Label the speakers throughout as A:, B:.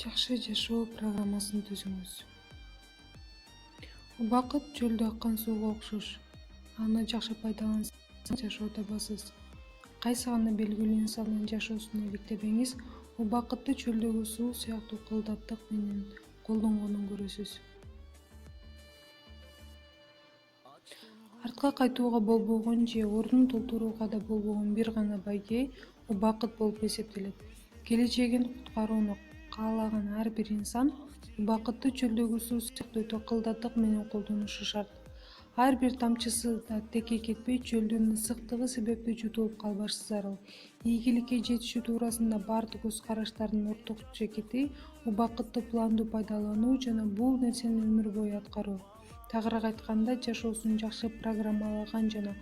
A: Жакшы жашоо программасын түзүңүз. Убакыт чөлдө аккан сууга окшош. Аны жакшы пайдалансаңыз жашоо табасыз. Кайсы гана белгилүү инсандын жашоосун иликтебеңиз, убакытты чөлдөгү суу сыяктуу кылдаттык менен колдонгонун көрөсүз. Артка кайтууга болбогон же ордун толтурууга да болбогон бир гана байге убакыт болуп эсептелет. Келечегин куткарууну каалаган ар бир инсан убакытты чөлдөгү суу сыяктуу өтө кылдаттык менен колдонушу шарт. Ар бир тамчысы да текке кетпей чөлдүн ысыктыгы себептүү жутулуп калбашы зарыл. Ийгиликке жетишүү туурасында бардык көз караштардын орток чекити убакытты пландуу пайдалануу жана бул нерсени өмүр бою аткаруу. Тагыраак айтканда, жашоосун жакшы программалаган жана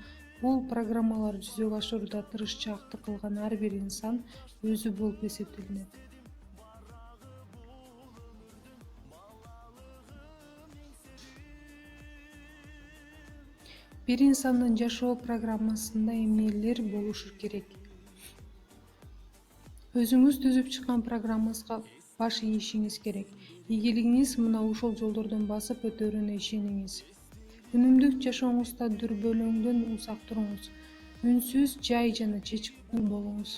A: бул программаларды жүзөгө ашырууда тырышчаактык кылган ар бир инсан өзү болуп эсептелинет. Бир инсандын жашоо программасында эмнелер болушу керек? Өзүңүз түзүп чыккан программаңызга баш ийишиңиз керек. Ийгилигиңиз мына ушул жолдордон басып өтөрүнө ишениңиз. Күнүмдүк жашооңузда дүрбөлөңдөн узак туруңуз. Үнсүз, жай жана чечкиндүү болуңуз.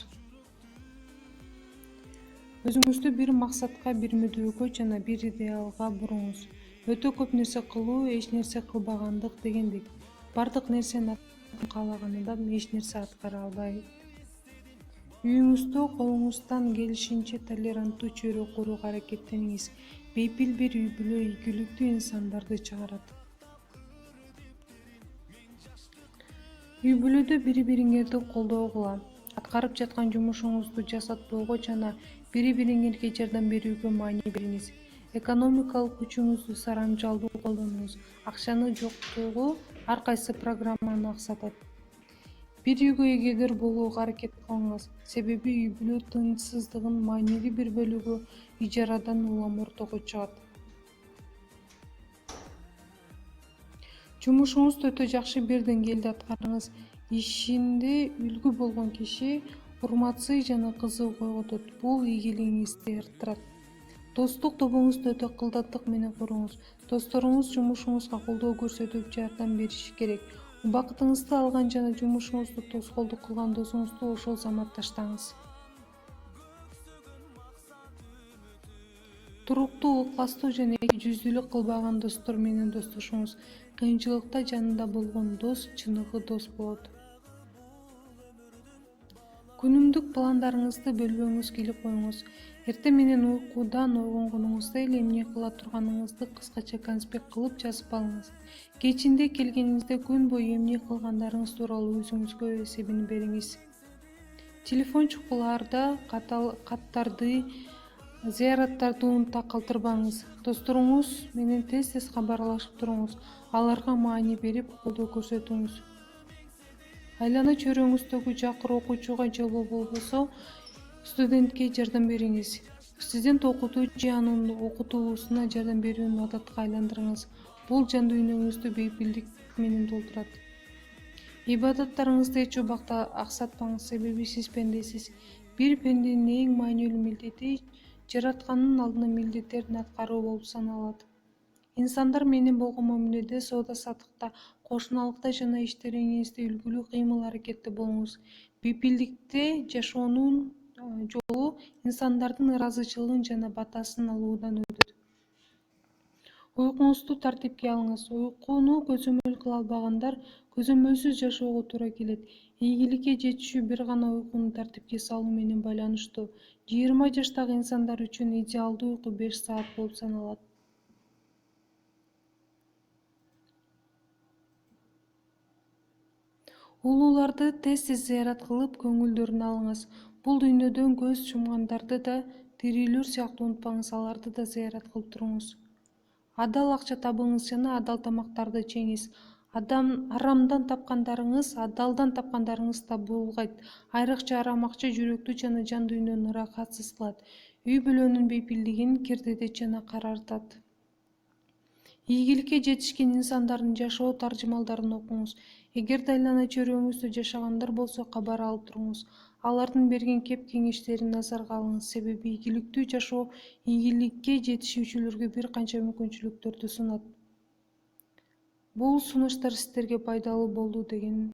A: Өзүңүздү бир максатка, бир мүддөөгө жана бир идеалга буруңуз. Өтө көп нерсе кылуу эч нерсе кылбагандык дегендик. Бардык нерсени каалагандан эч нерсе аткара албайт. Үйүңүздө колуңуздан келишинче толеранттуу чөйрө курууга аракеттениңиз. Бейпил бир үй-бүлө ийгиликтүү инсандарды чыгарат. Үй-бүлөдө бири-бириңерди колдогула, аткарып жаткан жумушуңузду жасатпоого жана бири-бириңерге жардам берүүгө маани бериңиз. Экономикалык күчүңүздү сарамжалдуу колдонуңуз. Акчаны жоктугу ар кайсы программаны аксатат. Бир үйгө эгедер болууга аракет кылыңыз, себеби үй-бүлө тынчсыздыгынын маанилүү бир бөлүгү ижарадан улам ортого чыгат. Жумушуңузду өтө жакшы бир деңгээлде аткарыңыз. Ишинде үлгү болгон киши урматсый жана кызыгуу койготот. Бул ийгилигиңизди арттырат. Достук тобуңузду өтө кылдаттык менен куруңуз. Досторуңуз жумушуңузга колдоо көрсөтүп, жардам бериши керек. Убакытыңызды алган жана жумушуңузду тоскоолдук кылган досуңузду ошол замат таштаңыз. Туруктуу, ыкластуу жана эки жүздүүлүк кылбаган достор менен достошуңуз. Кыйынчылыкта жанында болгон дос чыныгы дос болот. Күнүмдүк пландарыңызды бөлбөңүз келип коюңуз. Эртең менен уйкудан ойгонгонуңузда эле эмне кыла турганыңызды кыскача конспект кылып жазып алыңыз. Кечинде келгениңизде күн бою эмне кылгандарыңыз тууралуу өзүңүзгө эсебин бериңиз. Телефон чукуларда каттарды, зыяраттарды унутта калтырбаңыз. Досторуңуз менен тез кабарлашып туруңуз. Аларга маани берип, колдоо көрсөтүңүз. Айлана чөйрөңүздөгү жакыр окуучуга же болбосо студентке жардам бериңиз. Студент окутуу же анын окутуусуна жардам берүүнү адатка айландырыңыз. Бул жан дүйнөңүздү бейпилдик менен толтурат. Ибадаттарыңызды эч убакта аксатпаңыз, себеби сиз пендесиз. Бир пенденин эң маанилүү милдети жараткандын алдында милдеттерин аткаруу болуп саналат. Инсандар менен болгон мамиледе, соода-саттыкта, кошуналыкта жана иштериңизде үлгүлүү кыймыл-аракетте болуңуз. Бейпилдикте жашоонун жолу инсандардын ыраазычылыгын жана батасын алуудан өтөт. Уйкуңузду тартипке алыңыз. Уйкуну көзөмөл кыла албагандар көзөмөлсүз жашоого туура келет. Ийгиликке жетишүү бир гана уйкуну тартипке салуу менен байланыштуу. 20 жаштагы инсандар үчүн идеалдуу уйку 5 саат болуп саналат. Улууларды тез зыярат кылып, көңүлдөрүн алыңыз. Бул дүйнөдөн көз жумгандарды да, тирүүлөр сыяктуу унутпаңыз, аларды да зыярат кылып туруңуз. Адал акча табыңыз жана адал тамактарды жеңиз. Арамдан тапкандарыңыз адалдан тапкандарыңыз да булгайт. Айрыкча арам акча жүрөктү жана жан дүйнөнү ырахатсыз кылат. Үй-бүлөнүн бейпилдигин кердетет жана карартат. Ийгиликке жетишкен инсандардын жашоо таржымалдарын окуңуз. Эгерде айлана чөйрөңүздө жашагандар болсо, кабар алып туруңуз. алардын берген кеп кеңештерин назарга алыңыз, себеби ийгиликтүү жашоо ийгиликке жетишүүчүлөргө бир канча мүмкүнчүлүктөрдү сунат. Бул сунуштар сиздерге пайдалуу болду деген